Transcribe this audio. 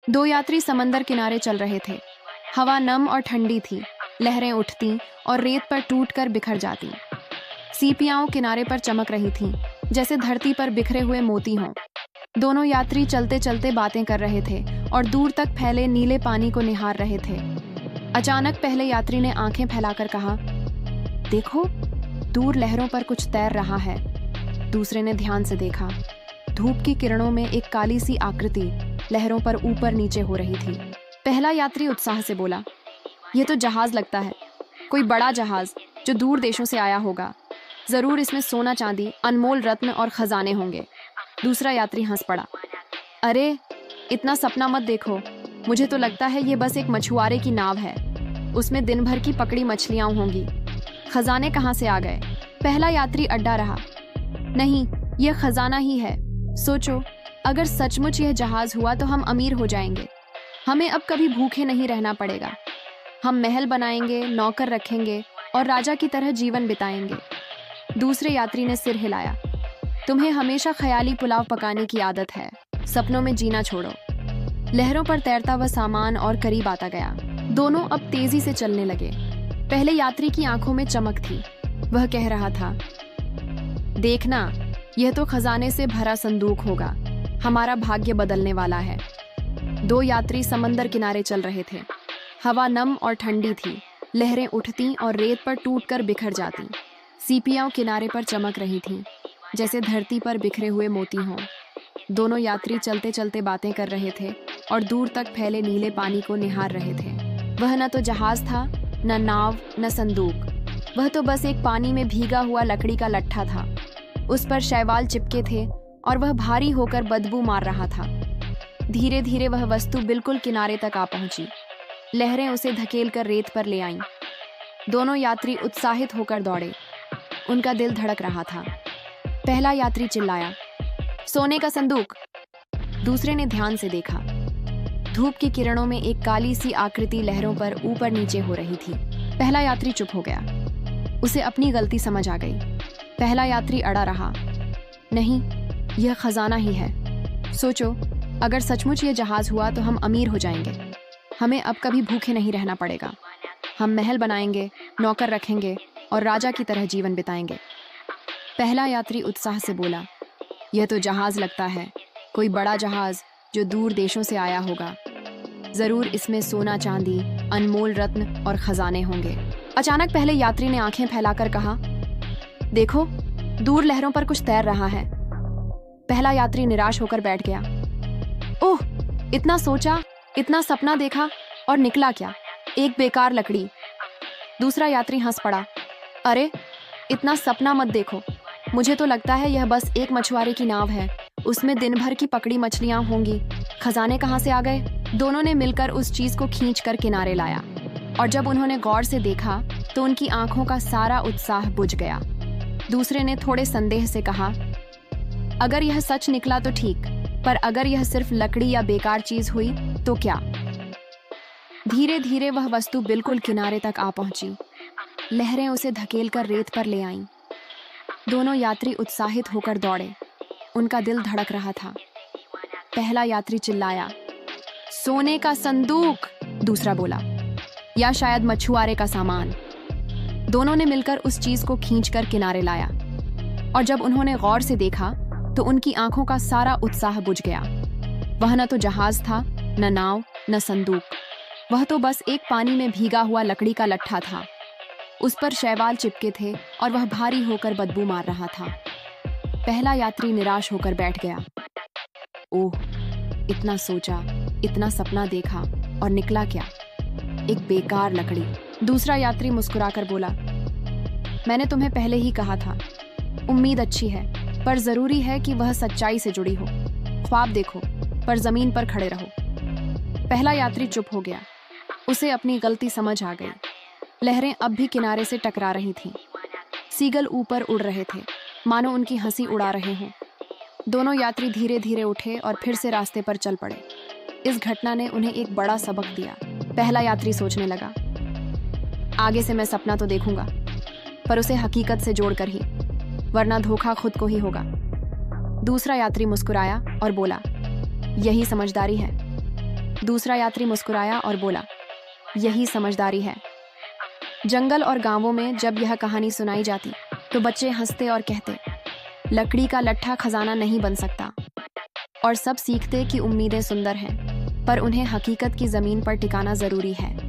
दो यात्री समंदर किनारे चल रहे थे। हवा नम और ठंडी थी, लहरें उठती और रेत पर टूटकर बिखर जाती। सीपियां किनारे पर चमक रही थीं, जैसे धरती पर बिखरे हुए मोती हों। दोनों यात्री चलते चलते बातें कर रहे थे और दूर तक फैले नीले पानी को निहार रहे थे। अचानक पहले यात्री ने आंखें फैलाकर कहा, देखो, दूर लहरों पर कुछ तैर रहा है। दूसरे ने ध्यान से देखा। धूप की किरणों में एक काली सी आकृति लहरों पर ऊपर नीचे हो रही थी। पहला यात्री उत्साह से बोला, यह तो जहाज लगता है, कोई बड़ा जहाज जो दूर देशों से आया होगा। जरूर इसमें सोना चांदी, अनमोल रत्न और खजाने होंगे। दूसरा यात्री हंस पड़ा, अरे इतना सपना मत देखो, मुझे तो लगता है ये बस एक मछुआरे की नाव है। उसमें दिन भर की पकड़ी मछलियां होंगी। खजाने कहाँ से आ गए? पहला यात्री अड्डा रहा, नहीं, यह खजाना ही है। सोचो, अगर सचमुच यह जहाज हुआ तो हम अमीर हो जाएंगे। हमें अब कभी भूखे नहीं रहना पड़ेगा। हम महल बनाएंगे, नौकर रखेंगे और राजा की तरह जीवन बिताएंगे। दूसरे यात्री ने सिर हिलाया, तुम्हें हमेशा ख्याली पुलाव पकाने की आदत है, सपनों में जीना छोड़ो। लहरों पर तैरता वह सामान और करीब आता गया। दोनों अब तेजी से चलने लगे। पहले यात्री की आंखों में चमक थी। वह कह रहा था, देखना, यह तो खजाने से भरा संदूक होगा। हमारा भाग्य बदलने वाला है। दो यात्री समंदर किनारे चल रहे थे। हवा नम और ठंडी थी, लहरें उठती और रेत पर टूटकर बिखर जाती। सीपियां किनारे पर चमक रही थीं, जैसे धरती पर बिखरे हुए मोती हों। दोनों यात्री चलते चलते बातें कर रहे थे और दूर तक फैले नीले पानी को निहार रहे थे। वह न तो जहाज था, न नाव, न संदूक। वह तो बस एक पानी में भीगा हुआ लकड़ी का लट्ठा था। उस पर शैवाल चिपके थे और वह भारी होकर बदबू मार रहा था। धीरे धीरे वह वस्तु बिल्कुल किनारे तक आ पहुंची। लहरें उसे धकेलकर रेत पर ले आईं। दोनों यात्री उत्साहित होकर दौड़े। उनका दिल धड़क रहा था। पहला यात्री चिल्लाया, सोने का संदूक। दूसरे ने ध्यान से देखा। धूप की किरणों में एक काली सी आकृति लहरों पर ऊपर नीचे हो रही थी। पहला यात्री चुप हो गया। उसे अपनी गलती समझ आ गई। पहला यात्री अड़ा रहा, नहीं, यह खजाना ही है। सोचो, अगर सचमुच यह जहाज हुआ तो हम अमीर हो जाएंगे। हमें अब कभी भूखे नहीं रहना पड़ेगा। हम महल बनाएंगे, नौकर रखेंगे और राजा की तरह जीवन बिताएंगे। पहला यात्री उत्साह से बोला, यह तो जहाज लगता है, कोई बड़ा जहाज जो दूर देशों से आया होगा। जरूर इसमें सोना चांदी, अनमोल रत्न और खजाने होंगे। अचानक पहले यात्री ने आंखें फैलाकर कहा, देखो, दूर लहरों पर कुछ तैर रहा है। पहला यात्री निराश होकर बैठ गया। ओह, इतना सोचा, इतना सपना देखा और निकला क्या? एक बेकार लकड़ी। दूसरा यात्री हंस पड़ा, अरे इतना सपना मत देखो, मुझे तो लगता है यह बस एक मछुआरे की नाव है। उसमें दिन भर की पकड़ी मछलियां होंगी। खजाने कहाँ से आ गए? दोनों ने मिलकर उस चीज को खींचकर किनारे लाया और जब उन्होंने गौर से देखा तो उनकी आंखों का सारा उत्साह बुझ गया। दूसरे ने थोड़े संदेह से कहा, अगर यह सच निकला तो ठीक, पर अगर यह सिर्फ लकड़ी या बेकार चीज हुई तो क्या? धीरे धीरे वह वस्तु बिल्कुल किनारे तक आ पहुंची। लहरें उसे धकेलकर रेत पर ले आईं। दोनों यात्री उत्साहित होकर दौड़े। उनका दिल धड़क रहा था। पहला यात्री चिल्लाया, सोने का संदूक। दूसरा बोला, या शायद मछुआरे का सामान। दोनों ने मिलकर उस चीज को खींचकर किनारे लाया और जब उन्होंने गौर से देखा तो उनकी आंखों का सारा उत्साह बुझ गया। वह न तो जहाज था, न नाव, न संदूक। वह तो बस एक पानी में भीगा हुआ लकड़ी का लट्ठा था। उस पर शैवाल चिपके थे और वह भारी होकर बदबू मार रहा था। पहला यात्री निराश होकर बैठ गया। ओह, इतना सोचा, इतना सपना देखा और निकला क्या? एक बेकार लकड़ी। दूसरा यात्री मुस्कुराकर बोला, मैंने तुम्हें पहले ही कहा था, उम्मीद अच्छी है, पर जरूरी है कि वह सच्चाई से जुड़ी हो। ख्वाब देखो, पर जमीन पर खड़े रहो। पहला यात्री चुप हो गया। उसे अपनी गलती समझ आ गई। लहरें अब भी किनारे से टकरा रही थीं। सीगल ऊपर उड़ रहे थे, मानो उनकी हंसी उड़ा रहे हों। दोनों यात्री धीरे धीरे उठे और फिर से रास्ते पर चल पड़े। इस घटना ने उन्हें एक बड़ा सबक दिया। पहला यात्री सोचने लगा, आगे से मैं सपना तो देखूंगा, पर उसे हकीकत से जोड़कर ही, वरना धोखा खुद को ही होगा। दूसरा यात्री मुस्कुराया और बोला, यही समझदारी है। दूसरा यात्री मुस्कुराया और बोला, यही समझदारी है। जंगल और गांवों में जब यह कहानी सुनाई जाती तो बच्चे हंसते और कहते, लकड़ी का लट्ठा खजाना नहीं बन सकता। और सब सीखते कि उम्मीदें सुंदर हैं, पर उन्हें हकीकत की जमीन पर टिकाना जरूरी है।